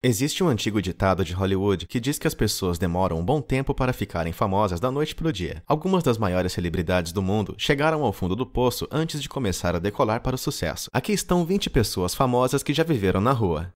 Existe um antigo ditado de Hollywood que diz que as pessoas demoram um bom tempo para ficarem famosas da noite pro dia. Algumas das maiores celebridades do mundo chegaram ao fundo do poço antes de começar a decolar para o sucesso. Aqui estão 20 pessoas famosas que já viveram na rua.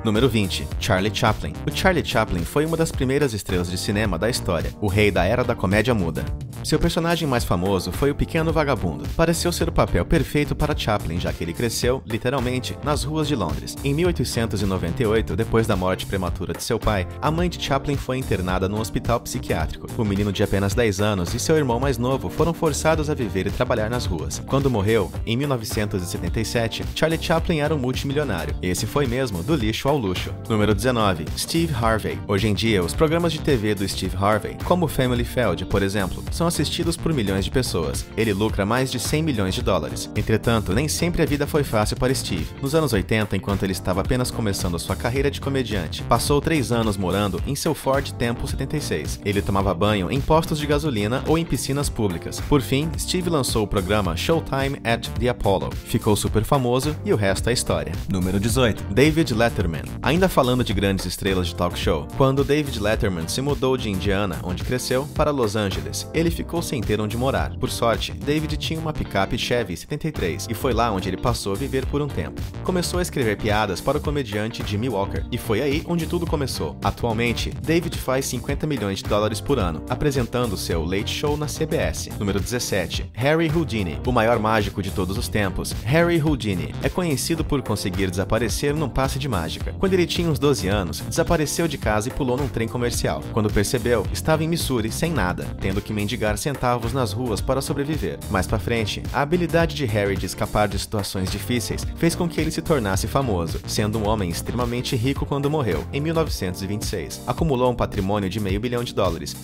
Número 20. Charlie Chaplin. O Charlie Chaplin foi uma das primeiras estrelas de cinema da história, o rei da era da comédia muda. Seu personagem mais famoso foi o Pequeno Vagabundo. Pareceu ser o papel perfeito para Chaplin, já que ele cresceu, literalmente, nas ruas de Londres. Em 1898, depois da morte prematura de seu pai, a mãe de Chaplin foi internada num hospital psiquiátrico. O menino de apenas 10 anos e seu irmão mais novo foram forçados a viver e trabalhar nas ruas. Quando morreu, em 1977, Charlie Chaplin era um multimilionário. Esse foi mesmo do lixo ao luxo. Número 19. Steve Harvey. Hoje em dia, os programas de TV do Steve Harvey, como Family Feud, por exemplo, são assistidos por milhões de pessoas. Ele lucra mais de 100 milhões de dólares. Entretanto, nem sempre a vida foi fácil para Steve. Nos anos 80, enquanto ele estava apenas começando sua carreira de comediante, passou 3 anos morando em seu Ford Tempo 76. Ele tomava banho em postos de gasolina ou em piscinas públicas. Por fim, Steve lançou o programa Showtime at the Apollo. Ficou super famoso e o resto é história. Número 18. David Letterman. Ainda falando de grandes estrelas de talk show, quando David Letterman se mudou de Indiana, onde cresceu, para Los Angeles, ele ficou sem ter onde morar. Por sorte, David tinha uma picape Chevy 73 e foi lá onde ele passou a viver por um tempo. Começou a escrever piadas para o comediante Jimmy Walker e foi aí onde tudo começou. Atualmente, David faz 50 milhões de dólares por ano, apresentando seu Late Show na CBS. Número 17. Harry Houdini. O maior mágico de todos os tempos, Harry Houdini, é conhecido por conseguir desaparecer num passe de mágica. Quando ele tinha uns 12 anos, desapareceu de casa e pulou num trem comercial. Quando percebeu, estava em Missouri sem nada, tendo que mendigar centavos nas ruas para sobreviver. Mais pra frente, a habilidade de Harry de escapar de situações difíceis fez com que ele se tornasse famoso, sendo um homem extremamente rico quando morreu, em 1926. Acumulou um patrimônio de $500 milhão.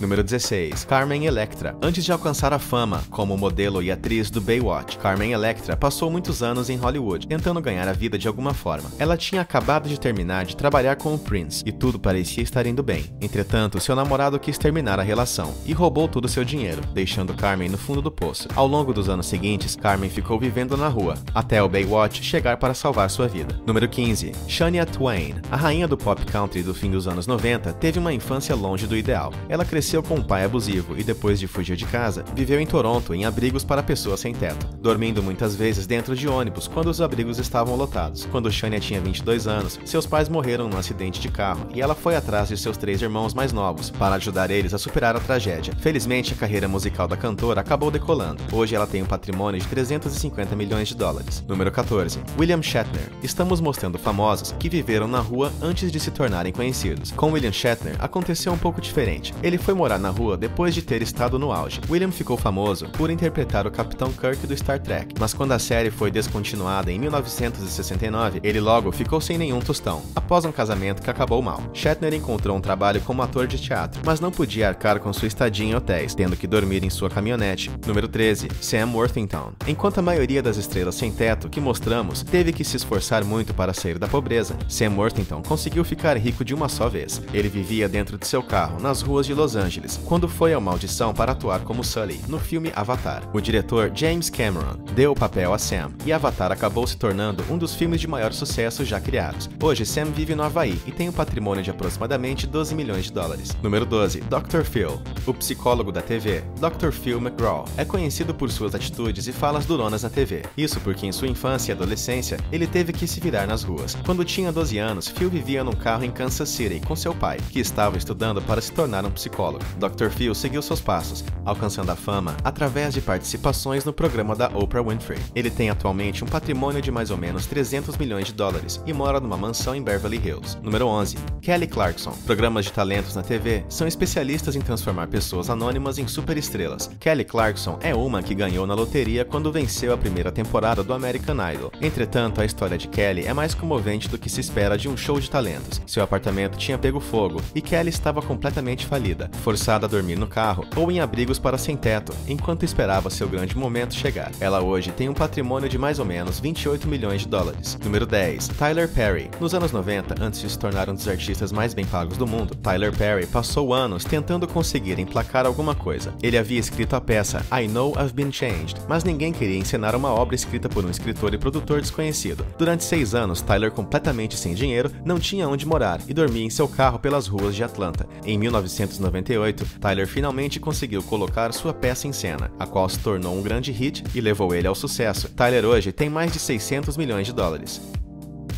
Número 16. Carmen Electra. Antes de alcançar a fama como modelo e atriz do Baywatch, Carmen Electra passou muitos anos em Hollywood, tentando ganhar a vida de alguma forma. Ela tinha acabado de terminar de trabalhar com o Prince, e tudo parecia estar indo bem. Entretanto, seu namorado quis terminar a relação, e roubou todo o seu dinheiro, deixando Carmen no fundo do poço. Ao longo dos anos seguintes, Carmen ficou vivendo na rua, até o Baywatch chegar para salvar sua vida. Número 15. Shania Twain. A rainha do pop country do fim dos anos 90 teve uma infância longe do ideal. Ela cresceu com um pai abusivo e depois de fugir de casa, viveu em Toronto em abrigos para pessoas sem teto, dormindo muitas vezes dentro de ônibus quando os abrigos estavam lotados. Quando Shania tinha 22 anos, seus pais morreram num acidente de carro e ela foi atrás de seus 3 irmãos mais novos para ajudar eles a superar a tragédia. Felizmente, a carreira musical da cantora acabou decolando. Hoje ela tem um patrimônio de 350 milhões de dólares. Número 14. William Shatner. Estamos mostrando famosos que viveram na rua antes de se tornarem conhecidos. Com William Shatner, aconteceu um pouco diferente. Ele foi morar na rua depois de ter estado no auge. William ficou famoso por interpretar o Capitão Kirk do Star Trek, mas quando a série foi descontinuada em 1969, ele logo ficou sem nenhum tostão, após um casamento que acabou mal. Shatner encontrou um trabalho como ator de teatro, mas não podia arcar com sua estadia em hotéis, tendo que dormir em sua caminhonete. Número 13. Sam Worthington. Enquanto a maioria das estrelas sem teto que mostramos teve que se esforçar muito para sair da pobreza, Sam Worthington conseguiu ficar rico de uma só vez. Ele vivia dentro de seu carro, nas ruas de Los Angeles, quando foi ao Maldição para atuar como Sully, no filme Avatar. O diretor James Cameron deu o papel a Sam, e Avatar acabou se tornando um dos filmes de maior sucesso já criados. Hoje, Sam vive no Havaí e tem um patrimônio de aproximadamente 12 milhões de dólares. Número 12. Dr. Phil. O psicólogo da TV, Dr. Phil McGraw, é conhecido por suas atitudes e falas duronas na TV. Isso porque em sua infância e adolescência, ele teve que se virar nas ruas. Quando tinha 12 anos, Phil vivia num carro em Kansas City com seu pai, que estava estudando para se tornar um psicólogo. Dr. Phil seguiu seus passos, alcançando a fama através de participações no programa da Oprah Winfrey. Ele tem atualmente um patrimônio de mais ou menos 300 milhões de dólares e mora numa mansão em Beverly Hills. Número 11. Kelly Clarkson. Programas de talentos na TV são especialistas em transformar pessoas anônimas em superestrelas. Kelly Clarkson é uma que ganhou na loteria quando venceu a primeira temporada do American Idol. Entretanto, a história de Kelly é mais comovente do que se espera de um show de talentos. Seu apartamento tinha pego fogo e Kelly estava completamente falida, forçada a dormir no carro ou em abrigos para sem teto, enquanto esperava seu grande momento chegar. Ela hoje tem um patrimônio de mais ou menos 28 milhões de dólares. Número 10. Tyler Perry. Nos anos 90, antes de se tornar um dos artistas mais bem pagos do mundo, Tyler Perry passou anos tentando conseguir emplacar alguma coisa. Ele havia escrito a peça I Know I've Been Changed, mas ninguém queria encenar uma obra escrita por um escritor e produtor desconhecido. Durante 6 anos, Tyler, completamente sem dinheiro, não tinha onde morar e dormia em seu carro pelas ruas de Atlanta. Em 1998, Tyler finalmente conseguiu colocar sua peça em cena, a qual se tornou um grande hit e levou ele ao sucesso. Tyler hoje tem mais de 600 milhões de dólares.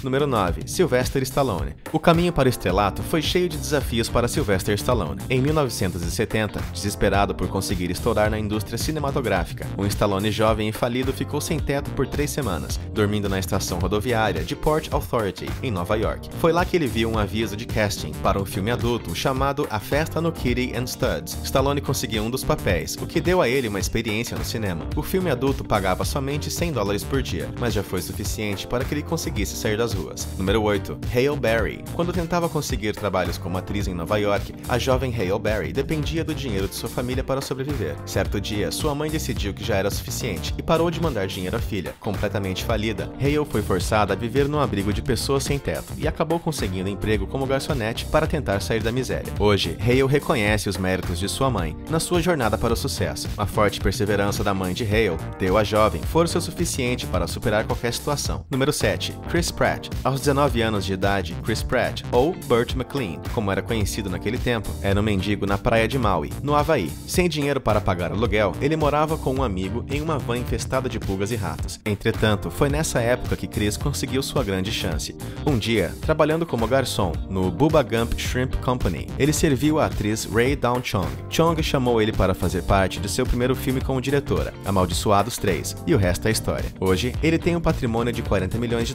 Número 9. Sylvester Stallone. O caminho para o estrelato foi cheio de desafios para Sylvester Stallone. Em 1970, desesperado por conseguir estourar na indústria cinematográfica, um Stallone jovem e falido ficou sem teto por 3 semanas, dormindo na estação rodoviária de Port Authority, em Nova York. Foi lá que ele viu um aviso de casting para um filme adulto chamado A Festa no Kitty and Studs. Stallone conseguiu um dos papéis, o que deu a ele uma experiência no cinema. O filme adulto pagava somente $100 por dia, mas já foi suficiente para que ele conseguisse sair das ruas. Número 8. Hale Berry. Quando tentava conseguir trabalhos como atriz em Nova York, a jovem Hale Berry dependia do dinheiro de sua família para sobreviver. Certo dia, sua mãe decidiu que já era suficiente e parou de mandar dinheiro à filha. Completamente falida, Hale foi forçada a viver num abrigo de pessoas sem teto e acabou conseguindo emprego como garçonete para tentar sair da miséria. Hoje, Hale reconhece os méritos de sua mãe na sua jornada para o sucesso. A forte perseverança da mãe de Hale deu à jovem força suficiente para superar qualquer situação. Número 7. Chris Pratt. Aos 19 anos de idade, Chris Pratt, ou Burt McLean, como era conhecido naquele tempo, era um mendigo na praia de Maui, no Havaí. Sem dinheiro para pagar aluguel, ele morava com um amigo em uma van infestada de pulgas e ratos. Entretanto, foi nessa época que Chris conseguiu sua grande chance. Um dia, trabalhando como garçom no Bubba Gump Shrimp Company, ele serviu a atriz Rae Dawn Chong. Chong chamou ele para fazer parte de seu primeiro filme como diretora, Amaldiçoados 3, e o resto é história. Hoje, ele tem um patrimônio de $40 milhões.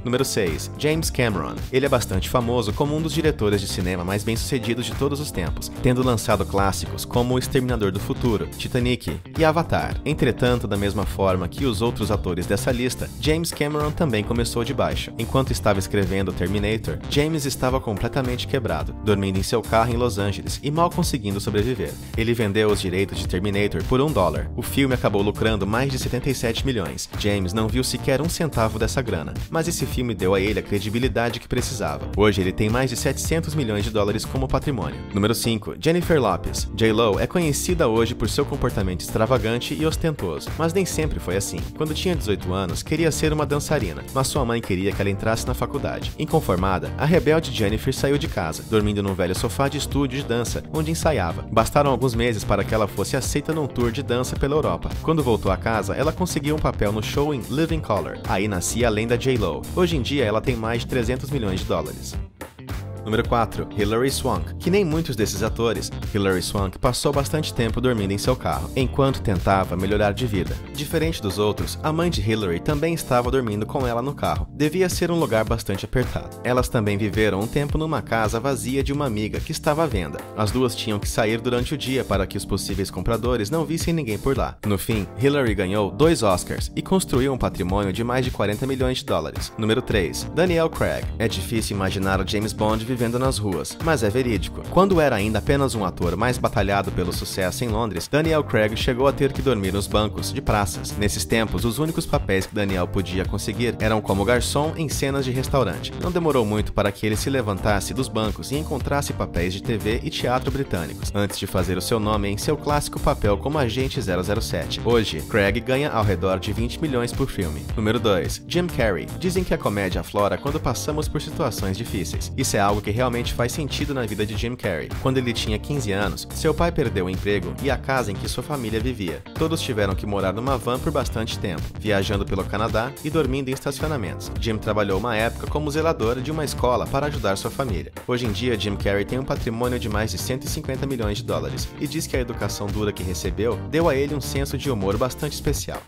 Número 6. James Cameron. Ele é bastante famoso como um dos diretores de cinema mais bem-sucedidos de todos os tempos, tendo lançado clássicos como O Exterminador do Futuro, Titanic e Avatar. Entretanto, da mesma forma que os outros atores dessa lista, James Cameron também começou de baixo. Enquanto estava escrevendo Terminator, James estava completamente quebrado, dormindo em seu carro em Los Angeles e mal conseguindo sobreviver. Ele vendeu os direitos de Terminator por $1. O filme acabou lucrando mais de 77 milhões. James não viu sequer um centavo dessa grana, mas esse filme deu a ele a credibilidade que precisava. Hoje ele tem mais de $700 milhões como patrimônio. Número 5. Jennifer Lopez. J-Lo é conhecida hoje por seu comportamento extravagante e ostentoso, mas nem sempre foi assim. Quando tinha 18 anos, queria ser uma dançarina, mas sua mãe queria que ela entrasse na faculdade. Inconformada, a rebelde Jennifer saiu de casa, dormindo num velho sofá de estúdio de dança, onde ensaiava. Bastaram alguns meses para que ela fosse aceita num tour de dança pela Europa. Quando voltou a casa, ela conseguiu um papel no show em Living Color. Aí nascia a lenda J-Lo. Hoje em dia, ela tem mais de $300 milhões. Número 4. Hilary Swank. Que nem muitos desses atores, Hilary Swank passou bastante tempo dormindo em seu carro, enquanto tentava melhorar de vida. Diferente dos outros, a mãe de Hilary também estava dormindo com ela no carro. Devia ser um lugar bastante apertado. Elas também viveram um tempo numa casa vazia de uma amiga que estava à venda. As duas tinham que sair durante o dia para que os possíveis compradores não vissem ninguém por lá. No fim, Hilary ganhou 2 Oscars e construiu um patrimônio de mais de $40 milhões. Número 3. Daniel Craig. É difícil imaginar o James Bond vivendo nas ruas, mas é verídico. Quando era ainda apenas um ator mais batalhado pelo sucesso em Londres, Daniel Craig chegou a ter que dormir nos bancos de praças. Nesses tempos, os únicos papéis que Daniel podia conseguir eram como garçom em cenas de restaurante. Não demorou muito para que ele se levantasse dos bancos e encontrasse papéis de TV e teatro britânicos, antes de fazer o seu nome em seu clássico papel como agente 007. Hoje, Craig ganha ao redor de $20 milhões por filme. Número 2. Jim Carrey. Dizem que a comédia aflora quando passamos por situações difíceis. Isso é algo que realmente faz sentido na vida de Jim Carrey. Quando ele tinha 15 anos, seu pai perdeu o emprego e a casa em que sua família vivia. Todos tiveram que morar numa van por bastante tempo, viajando pelo Canadá e dormindo em estacionamentos. Jim trabalhou uma época como zelador de uma escola para ajudar sua família. Hoje em dia, Jim Carrey tem um patrimônio de mais de $150 milhões e diz que a educação dura que recebeu deu a ele um senso de humor bastante especial.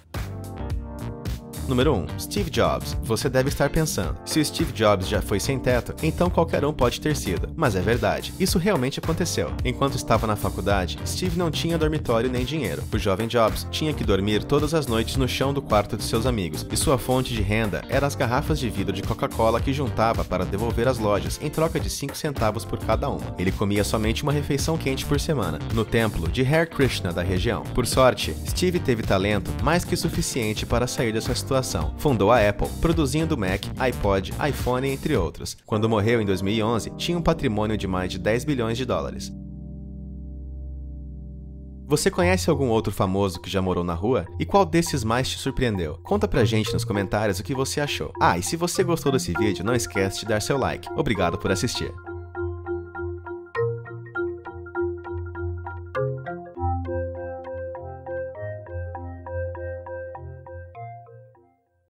Número 1. Steve Jobs. Você deve estar pensando, se o Steve Jobs já foi sem teto, então qualquer um pode ter sido. Mas é verdade, isso realmente aconteceu. Enquanto estava na faculdade, Steve não tinha dormitório nem dinheiro. O jovem Jobs tinha que dormir todas as noites no chão do quarto de seus amigos, e sua fonte de renda era as garrafas de vidro de Coca-Cola que juntava para devolver às lojas em troca de 5 centavos por cada uma. Ele comia somente uma refeição quente por semana, no templo de Hare Krishna da região. Por sorte, Steve teve talento mais que suficiente para sair dessa situação. Fundou a Apple, produzindo Mac, iPod, iPhone, entre outros. Quando morreu em 2011, tinha um patrimônio de mais de $10 bilhões. Você conhece algum outro famoso que já morou na rua? E qual desses mais te surpreendeu? Conta pra gente nos comentários o que você achou. Ah, e se você gostou desse vídeo, não esquece de dar seu like. Obrigado por assistir.